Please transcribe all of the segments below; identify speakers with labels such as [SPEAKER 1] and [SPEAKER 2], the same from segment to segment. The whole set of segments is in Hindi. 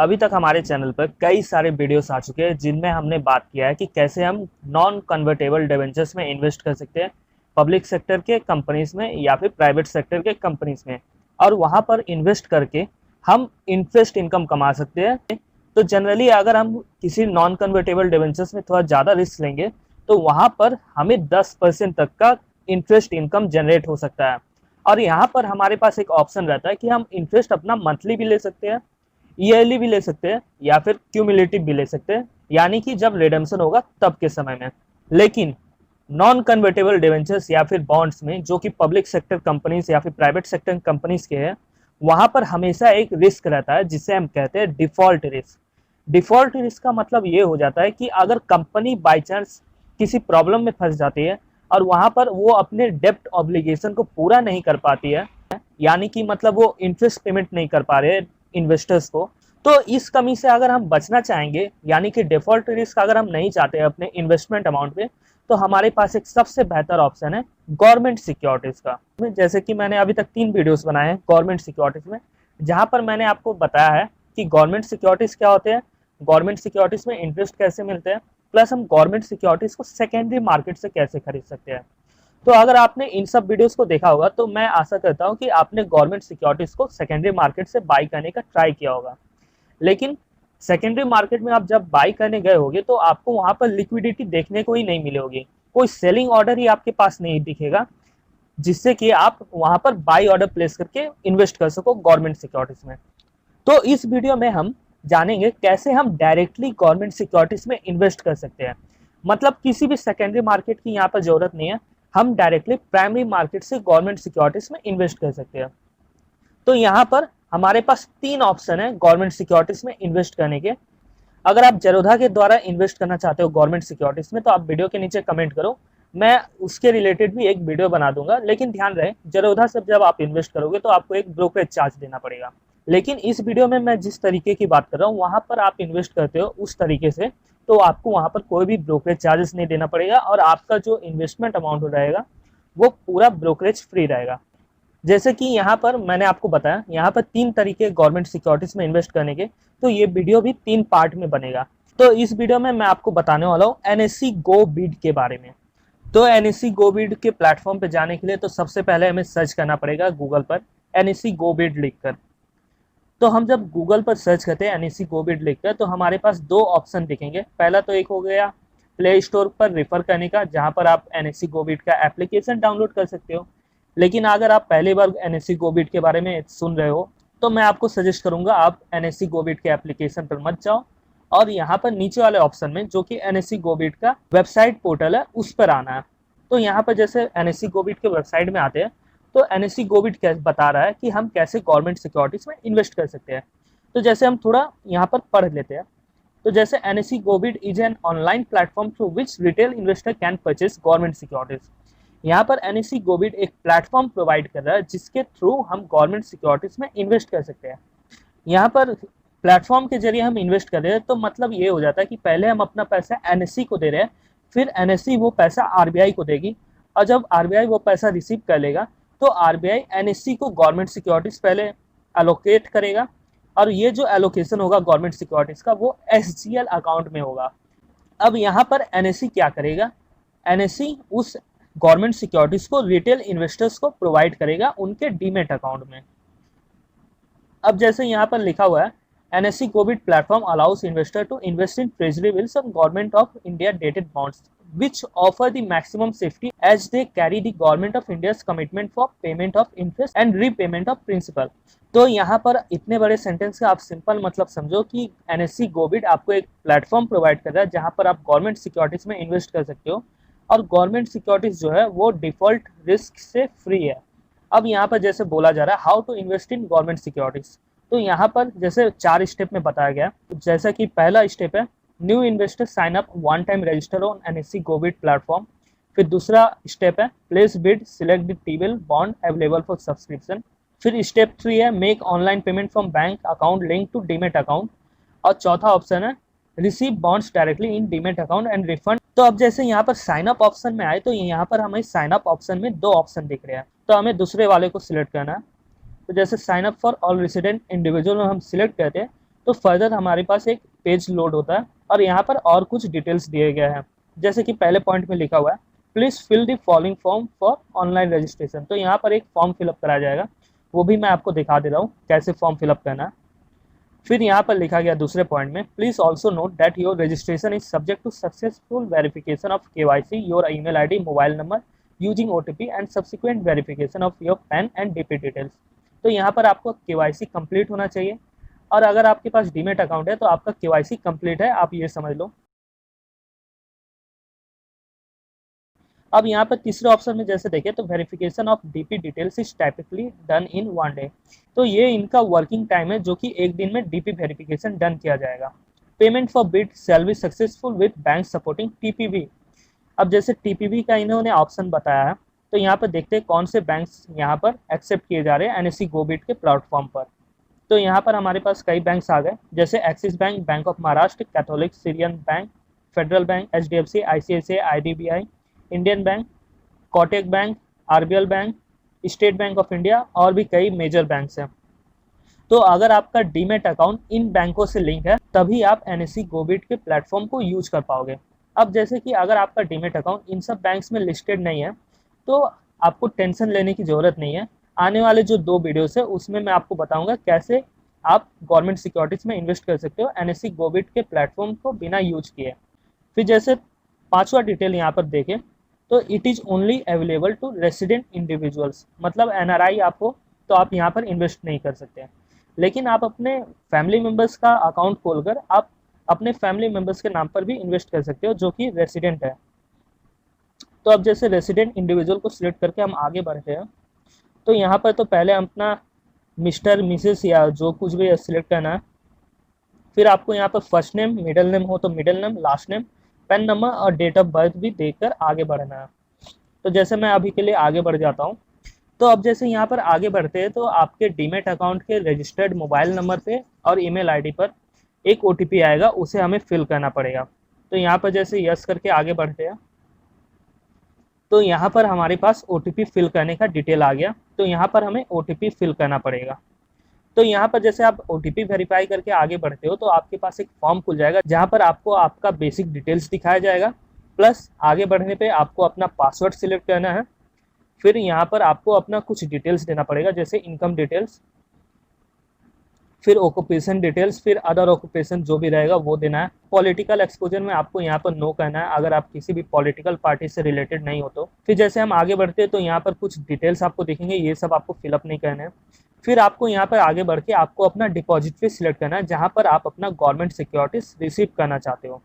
[SPEAKER 1] अभी तक हमारे चैनल पर कई सारे वीडियोस आ चुके हैं जिनमें हमने बात किया है कि कैसे हम नॉन कन्वर्टेबल डिबेंचर्स में इन्वेस्ट कर सकते हैं, पब्लिक सेक्टर के कंपनीज में या फिर प्राइवेट सेक्टर के कंपनीज में, और वहां पर इन्वेस्ट करके हम इंटरेस्ट इनकम कमा सकते हैं। तो जनरली अगर हम किसी नॉन कन्वर्टेबल डिबेंचर्स में थोड़ा ज़्यादा रिस्क लेंगे तो वहां पर हमें 10% तक का इंटरेस्ट इनकम जनरेट हो सकता है। और यहाँ पर हमारे पास एक ऑप्शन रहता है कि हम इंटरेस्ट अपना मंथली भी ले सकते हैं, ईयरली भी ले सकते हैं या फिर क्यूमुलेटिव भी ले सकते हैं, यानी कि जब रिडेम्पशन होगा तब के समय में। लेकिन नॉन कन्वर्टेबल डिवेंचर्स या फिर बॉन्ड्स में जो कि पब्लिक सेक्टर कंपनीज या फिर प्राइवेट सेक्टर कंपनीज के हैं, वहां पर हमेशा एक रिस्क रहता है जिसे हम कहते हैं डिफॉल्ट रिस्क। डिफॉल्ट रिस्क का मतलब ये हो जाता है कि अगर कंपनी बाई चांस किसी प्रॉब्लम में फंस जाती है और वहां पर वो अपने डेप्ट ऑब्लिगेशन को पूरा नहीं कर पाती है, यानी कि मतलब वो इंटरेस्ट पेमेंट नहीं कर पा रहे इन्वेस्टर्स को, तो इस कमी से अगर हम बचना चाहेंगे, यानी कि डिफॉल्ट रिस्क अगर हम नहीं चाहते अपने इन्वेस्टमेंट अमाउंट पे, तो हमारे पास एक सबसे बेहतर ऑप्शन है गवर्नमेंट सिक्योरिटीज का। जैसे कि मैंने अभी तक 3 वीडियोस बनाए हैं गवर्नमेंट सिक्योरिटीज में, जहां पर मैंने आपको बताया है कि गवर्नमेंट सिक्योरिटीज क्या होते हैं, गवर्नमेंट सिक्योरिटीज में इंटरेस्ट कैसे मिलते हैं, प्लस हम गवर्नमेंट सिक्योरिटीज को सेकेंडरी मार्केट से कैसे खरीद सकते हैं। तो अगर आपने इन सब वीडियोस को देखा होगा तो मैं आशा करता हूं कि आपने गवर्नमेंट सिक्योरिटीज को सेकेंडरी मार्केट से बाई करने का ट्राई किया होगा। लेकिन सेकेंडरी मार्केट में आप जब बाई करने गए होगे तो आपको वहां पर लिक्विडिटी देखने को ही नहीं मिली होगी, कोई सेलिंग ऑर्डर ही आपके पास नहीं दिखेगा जिससे कि आप वहां पर बाई ऑर्डर प्लेस करके इन्वेस्ट कर सको गवर्नमेंट सिक्योरिटीज में। तो इस वीडियो में हम जानेंगे कैसे हम डायरेक्टली गवर्नमेंट सिक्योरिटीज में इन्वेस्ट कर सकते हैं। मतलब किसी भी सेकेंडरी मार्केट की यहाँ पर जरूरत नहीं है, हम डायरेक्टली प्राइमरी मार्केट से गवर्नमेंट सिक्योरिटीज में इन्वेस्ट कर सकते हैं। तो यहाँ पर हमारे पास 3 ऑप्शन है गवर्नमेंट सिक्योरिटीज में इन्वेस्ट करने के। अगर आप जेरोधा के द्वारा इन्वेस्ट करना चाहते हो गवर्नमेंट सिक्योरिटीज में तो आप वीडियो के नीचे कमेंट करो, मैं उसके रिलेटेड भी एक वीडियो बना दूंगा। लेकिन ध्यान रहे, जेरोधा से जब आप इन्वेस्ट करोगे तो आपको एक ब्रोकरेज चार्ज देना पड़ेगा। लेकिन इस वीडियो में मैं जिस तरीके की बात कर रहा हूँ वहां पर आप इन्वेस्ट करते हो उस तरीके से, तो आपको वहां पर कोई भी ब्रोकरेज चार्जेस नहीं देना पड़ेगा और आपका जो इन्वेस्टमेंट अमाउंट रहेगा वो पूरा ब्रोकरेज फ्री रहेगा। जैसे कि यहाँ पर मैंने आपको बताया, यहाँ पर 3 तरीके गवर्नमेंट सिक्योरिटीज में इन्वेस्ट करने के, तो ये वीडियो भी 3 पार्ट में बनेगा। तो इस वीडियो में मैं आपको बताने वाला हूँ एनएससी गो बीड के बारे में। तो एनएससी गो बीड के प्लेटफॉर्म पे जाने के लिए तो सबसे पहले हमें सर्च करना पड़ेगा गूगल पर एनएससी गो बीड लिखकर। तो हम जब गूगल पर सर्च करते हैं एनएससी गो बीड लिखकर तो हमारे पास 2 ऑप्शन दिखेंगे। पहला तो एक हो गया प्ले स्टोर पर रेफर करने का, जहाँ पर आप एनएससी गो बीड का एप्लीकेशन डाउनलोड कर सकते हो। लेकिन अगर आप पहली बार एनएससी गो बीड के बारे में सुन रहे हो तो मैं आपको सजेस्ट करूंगा आप एनएससी गो बीड के एप्लीकेशन पर मत जाओ और यहाँ पर नीचे वाले ऑप्शन में जो कि एनएससी गो बीड का वेबसाइट पोर्टल है उस पर आना है। तो यहाँ पर जैसे एनएससी गो बीड के वेबसाइट में आते हैं तो एनएससी गो बीड बता रहा है कि हम कैसे गवर्नमेंट सिक्योरिटीज में इन्वेस्ट कर सकते हैं। तो जैसे हम थोड़ा यहाँ पर पढ़ लेते हैं। तो जैसे NSC go Beed is an online platform through which retail investor can purchase government securities. यहाँ पर एनएससी गो बीड एक प्लेटफॉर्म प्रोवाइड कर रहा है जिसके थ्रू हम गवर्नमेंट सिक्योरिटीज में इन्वेस्ट कर सकते हैं। यहाँ पर प्लेटफॉर्म के जरिए हम इन्वेस्ट कर रहे हैं तो मतलब ये हो जाता है कि पहले हम अपना पैसा एनएससी को दे रहे हैं, फिर एनएससी वो पैसा आरबीआई को देगी, और जब आरबीआई वो पैसा रिसीव कर लेगा तो आरबीआई एनएससी को गवर्नमेंट सिक्योरिटीज पहले एलोकेट करेगा, और ये जो एलोकेशन होगा गवर्नमेंट सिक्योरिटीज का वो एसजीएल अकाउंट में होगा। अब यहाँ पर एनएससी क्या करेगा, एनएससी उस गवर्नमेंट सिक्योरिटीज को रिटेल इन्वेस्टर्स को प्रोवाइड करेगा उनके डीमेट अकाउंट में। अब जैसे यहाँ पर लिखा हुआ है NSE go bid platform allows investor to invest in treasury bills of government of India dated bonds which offer the maximum safety as they carry the government of India's commitment for payment of interest and repayment of principal। तो यहाँ पर इतने बड़े सेंटेंस का आप सिंपल मतलब समझो कि एनएससी गो बीड आपको एक प्लेटफॉर्म प्रोवाइड कर रहा है जहाँ पर आप गवर्नमेंट सिक्योरिटीज में इन्वेस्ट कर सकते हो, और गवर्नमेंट सिक्योरिटीज जो है वो डिफॉल्ट रिस्क से फ्री है। अब यहाँ पर जैसे बोला जा रहा है how to invest in government securities, तो यहाँ पर जैसे 4 स्टेप में बताया गया। जैसा कि पहला स्टेप है new investor sign up one time register on NSE go bid platform. फिर दूसरा स्टेप है place bid select the T bill bond available for subscription. फिर स्टेप 3 है make online payment from bank account link to demat account. और चौथा ऑप्शन है receive bonds directly in demat account and refund. तो अब जैसे यहाँ पर साइन अप ऑप्शन में आए तो यहाँ पर हमें साइन अप ऑप्शन में 2 ऑप्शन दिख रहे हैं, तो हमें दूसरे वाले को सिलेक्ट करना है। तो जैसे sign up for all resident individual हम सिलेक्ट करते हैं तो फर्दर हमारे पास एक पेज लोड होता है और यहाँ पर और कुछ डिटेल्स दिए गए हैं, जैसे कि पहले पॉइंट में लिखा हुआ है please fill the following form for online registration. तो यहाँ पर एक फॉर्म फिलअप कराया जाएगा, वो भी मैं आपको दिखा दे रहा हूँ कैसे फॉर्म फिलअप करना है। फिर यहाँ पर लिखा गया दूसरे पॉइंट में please also note that your registration is subject to successful verification of KYC, your email ID, mobile number using OTP and subsequent verification of your PAN and DP details. तो यहाँ पर आपको KYC कंप्लीट होना चाहिए, और अगर आपके पास डीमेट अकाउंट है तो आपका KYC कंप्लीट है, आप ये समझ लो। अब यहाँ पर तीसरे ऑप्शन में जैसे देखें तो verification of DP details is typically done in 1 day. तो ये इनका वर्किंग टाइम है जो कि एक दिन में DP वेरिफिकेशन डन किया जाएगा। Payment for bid shall be successful with bank supporting TPV। अब जैसे TPV का इन्होंने ऑप्शन बताया है, तो यहाँ पर देखते हैं कौन से बैंक्स यहाँ पर एक्सेप्ट किए जा रहे हैं NSE गो बिड के प्लेटफॉर्म पर। तो यहाँ पर हमारे पास कई बैंक्स आ गए, जैसे axis bank, bank of Maharashtra, Catholic Syrian bank, federal bank, HDFC, ICICI, IDBI, Indian bank, Kotak bank, RBL bank, state bank of India और भी कई मेजर बैंक्स हैं। तो अगर आपका डीमेट अकाउंट इन बैंकों से लिंक है तभी आप NSE गो बिड के प्लेटफॉर्म को यूज कर पाओगे। अब जैसे कि अगर आपका डीमेट अकाउंट इन सब बैंक्स में लिस्टेड नहीं है तो आपको टेंशन लेने की ज़रूरत नहीं है। आने वाले जो 2 वीडियोस है उसमें मैं आपको बताऊंगा कैसे आप गवर्नमेंट सिक्योरिटीज़ में इन्वेस्ट कर सकते हो NSE गो बिड के प्लेटफॉर्म को बिना यूज किए। फिर जैसे 5वां डिटेल यहाँ पर देखें तो it is only available to resident individuals, मतलब NRI आप हो तो आप यहाँ पर इन्वेस्ट नहीं कर सकते, लेकिन आप अपने फैमिली मेम्बर्स का अकाउंट खोलकर आप अपने फैमिली मेम्बर्स के नाम पर भी इन्वेस्ट कर सकते हो जो कि रेसिडेंट है। तो अब जैसे रेसिडेंट इंडिविजुअल को सिलेक्ट करके हम आगे बढ़ते हैं, तो यहाँ पर तो पहले अपना मिस्टर, मिसेस या जो कुछ भी सिलेक्ट करना है। फिर आपको यहाँ पर फर्स्ट नेम, मिडिल नेम हो तो middle name, last name, pan number और डेट ऑफ बर्थ भी देकर आगे बढ़ना है। तो जैसे मैं अभी के लिए आगे बढ़ जाता हूँ। तो अब जैसे यहाँ पर आगे बढ़ते हैं तो आपके डीमेट अकाउंट के रजिस्टर्ड मोबाइल नंबर पे और ईमेल ID पर एक OTP आएगा, उसे हमें फिल करना पड़ेगा। तो यहाँ पर जैसे यस करके आगे बढ़ते हैं तो यहाँ पर हमारे पास OTP फिल करने का डिटेल आ गया, तो यहाँ पर हमें OTP फिल करना पड़ेगा। तो यहाँ पर जैसे आप OTP वेरीफाई करके आगे बढ़ते हो तो आपके पास एक फॉर्म खुल जाएगा जहाँ पर आपको आपका बेसिक डिटेल्स दिखाया जाएगा, प्लस आगे बढ़ने पे आपको अपना पासवर्ड सिलेक्ट करना है। फिर यहाँ पर आपको अपना कुछ डिटेल्स देना पड़ेगा, जैसे इनकम डिटेल्स, फिर ऑक्यूपेशन डिटेल्स, फिर अदर ऑक्यूपेशन जो भी रहेगा वो देना है। पॉलिटिकल एक्सपोजर में आपको यहाँ पर नो करना है अगर आप किसी भी पॉलिटिकल पार्टी से रिलेटेड नहीं हो तो। फिर जैसे हम आगे बढ़ते हैं तो यहाँ पर कुछ डिटेल्स आपको दिखेंगे, ये सब आपको फिलअप नहीं करना है। फिर आपको यहाँ पर आगे बढ़ के आपको अपना डिपॉजिटरी सिलेक्ट करना है जहाँ पर आप अपना गवर्नमेंट सिक्योरिटीज रिसीव करना चाहते हो।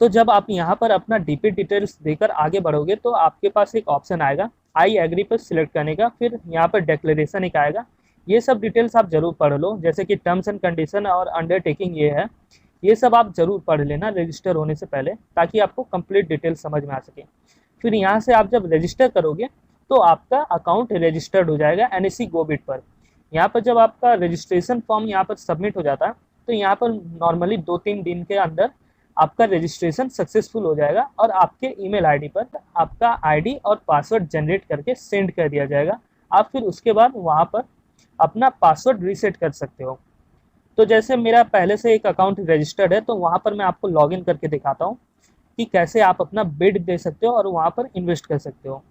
[SPEAKER 1] तो जब आप यहाँ पर अपना DP डिटेल्स देकर आगे बढ़ोगे तो आपके पास एक ऑप्शन आएगा आई एग्री पर सिलेक्ट करने का, फिर यहाँ पर डिक्लेरेशन एक आएगा। ये सब डिटेल्स आप जरूर पढ़ लो, जैसे कि टर्म्स एंड कंडीशन और अंडरटेकिंग ये है, ये सब आप जरूर पढ़ लेना रजिस्टर होने से पहले, ताकि आपको कंप्लीट डिटेल समझ में आ सके। फिर यहाँ से आप जब रजिस्टर करोगे तो आपका अकाउंट रजिस्टर्ड हो जाएगा NSE गो बिड पर। यहाँ पर जब आपका रजिस्ट्रेशन फॉर्म यहाँ पर सबमिट हो जाता है तो यहाँ पर नॉर्मली 2-3 दिन के अंदर आपका रजिस्ट्रेशन सक्सेसफुल हो जाएगा और आपके ईमेल ID पर आपका ID और पासवर्ड जनरेट करके सेंड कर दिया जाएगा। आप फिर उसके बाद वहाँ पर अपना पासवर्ड रीसेट कर सकते हो। तो जैसे मेरा पहले से एक अकाउंट रजिस्टर्ड है तो वहाँ पर मैं आपको लॉगिन करके दिखाता हूँ कि कैसे आप अपना बिड दे सकते हो और वहाँ पर इन्वेस्ट कर सकते हो।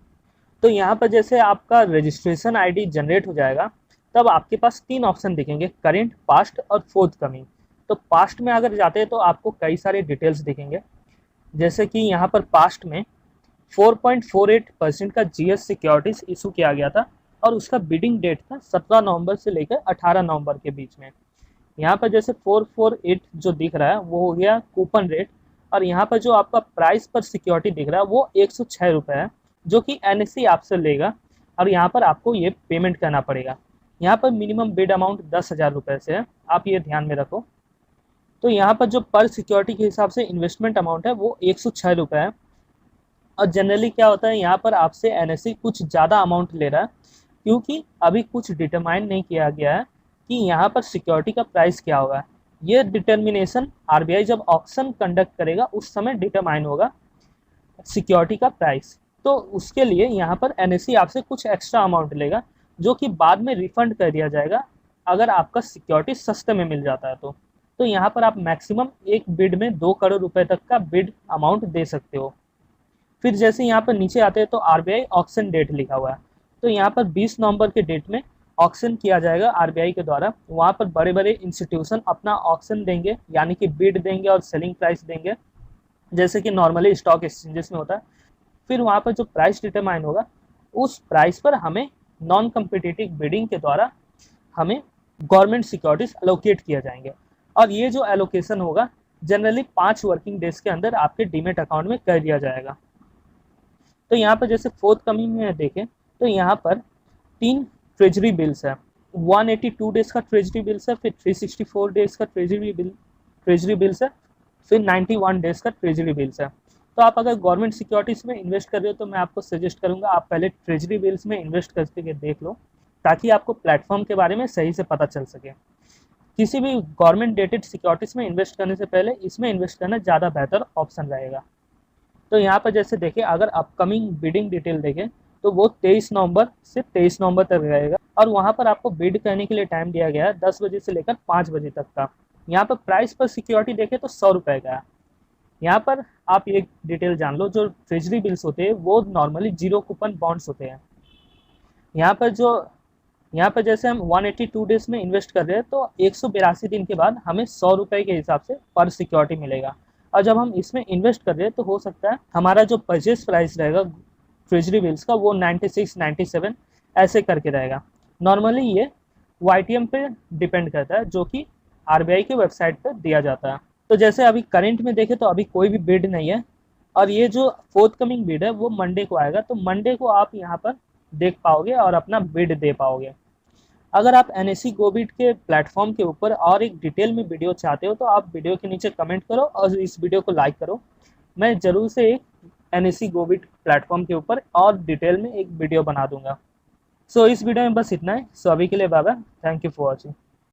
[SPEAKER 1] तो यहाँ पर जैसे आपका रजिस्ट्रेशन ID जनरेट हो जाएगा तब आपके पास 3 ऑप्शन दिखेंगे, करेंट, पास्ट और फोर्थ कमिंग। तो पास्ट में अगर जाते हैं तो आपको कई सारे डिटेल्स दिखेंगे, जैसे कि यहाँ पर पास्ट में 4.48% का GS सिक्योरिटीज इशू किया गया था और उसका बिडिंग डेट था 17 नवंबर से लेकर 18 नवंबर के बीच में। यहाँ पर जैसे 448 जो दिख रहा है वो हो गया कूपन रेट, और यहाँ पर जो आपका प्राइस पर सिक्योरिटी दिख रहा है वो 106 रुपये है, जो कि NSE आपसे लेगा और यहाँ पर आपको ये पेमेंट करना पड़ेगा। यहाँ पर मिनिमम बिड अमाउंट 10,000 रुपये से है, आप ये ध्यान में रखो। तो यहाँ पर जो पर सिक्योरिटी के हिसाब से इन्वेस्टमेंट अमाउंट है वो 106 रुपये है। और जनरली क्या होता है, यहाँ पर आपसे NSE कुछ ज़्यादा अमाउंट ले रहा है, क्योंकि अभी कुछ डिटरमाइन नहीं किया गया है कि यहाँ पर सिक्योरिटी का प्राइस क्या होगा। ये डिटर्मिनेशन RBI जब ऑक्शन कंडक्ट करेगा उस समय डिटरमाइन होगा सिक्योरिटी का प्राइस। तो उसके लिए यहाँ पर NSE आपसे कुछ एक्स्ट्रा अमाउंट लेगा, जो कि बाद में रिफंड कर दिया जाएगा अगर आपका सिक्योरिटी सस्ते में मिल जाता है तो। तो यहाँ पर आप मैक्सिमम एक बिड में 2 करोड़ रुपए तक का बिड अमाउंट दे सकते हो। फिर जैसे यहाँ पर नीचे आते हैं तो आरबीआई ऑक्शन डेट लिखा हुआ है, तो यहाँ पर 20 नवंबर के डेट में ऑक्शन किया जाएगा आरबीआई के द्वारा। वहाँ पर बड़े बड़े इंस्टीट्यूशन अपना ऑक्शन देंगे, यानी कि बिड देंगे और सेलिंग प्राइस देंगे, जैसे कि नॉर्मली स्टॉक एक्सचेंजेस में होता है। फिर वहाँ पर जो प्राइस डिटरमाइन होगा, उस प्राइस पर हमें नॉन कम्पिटिटिव बिडिंग के द्वारा हमें गवर्नमेंट सिक्योरिटीज एलोकेट किया जाएंगे। और ये जो एलोकेशन होगा जनरली 5 वर्किंग डेज के अंदर आपके डीमेट अकाउंट में कर दिया जाएगा। तो यहाँ पर जैसे फोर्थ कमिंग में देखें तो यहाँ पर 3 ट्रेजरी बिल्स है। 182 डेज का ट्रेजरी बिल्स है, फिर 364 डेज का ट्रेजरी बिल्स है, फिर 91 डेज का ट्रेजरी बिल्स है। तो आप अगर गवर्नमेंट सिक्योरिटीज में इन्वेस्ट कर रहे हो तो मैं आपको सजेस्ट करूंगा आप पहले ट्रेजरी बिल्स में इन्वेस्ट करके देख लो, ताकि आपको प्लेटफॉर्म के बारे में सही से पता चल सके। किसी भी गवर्नमेंट डेटेड सिक्योरिटीज में इन्वेस्ट करने से पहले इसमें इन्वेस्ट करना ज़्यादा बेहतर ऑप्शन रहेगा। तो यहाँ पर जैसे देखें, अगर अपकमिंग बिडिंग डिटेल देखें तो वो 23 नवंबर से 23 नवंबर तक रहेगा, और वहाँ पर आपको बिड करने के लिए टाइम दिया गया है 10 बजे से लेकर 5 बजे तक का। यहाँ पर प्राइस पर सिक्योरिटी देखें तो 100 रुपये का है। यहाँ पर आप ये डिटेल जान लो, जो ट्रेजरी बिल्स होते हैं वो नॉर्मली 0 कूपन बॉन्ड्स होते हैं। यहाँ पर जैसे हम 182 डेज में इन्वेस्ट कर रहे हैं तो 182 दिन के बाद हमें 100 रुपये के हिसाब से पर सिक्योरिटी मिलेगा। और जब हम इसमें इन्वेस्ट कर रहे हैं तो हो सकता है हमारा जो परचेज प्राइस रहेगा ट्रेजरी बिल्स का वो 96, 97 ऐसे करके रहेगा। नॉर्मली ये YTM पे डिपेंड करता है, जो कि आरबीआई के वेबसाइट पर दिया जाता है। तो जैसे अभी करंट में देखें तो अभी कोई भी बिड नहीं है, और ये जो फोर्थ कमिंग बिड है वो मंडे को आएगा, तो मंडे को आप यहाँ पर देख पाओगे और अपना बिड दे पाओगे। अगर आप NSE Go Bid के प्लेटफॉर्म के ऊपर और एक डिटेल में वीडियो चाहते हो तो आप वीडियो के नीचे कमेंट करो और इस वीडियो को लाइक करो। मैं जरूर से एक NSE Go Bid प्लेटफॉर्म के ऊपर और डिटेल में एक वीडियो बना दूंगा। सो इस वीडियो में बस इतना है। सो अभी के लिए bye bye, thank you for watching.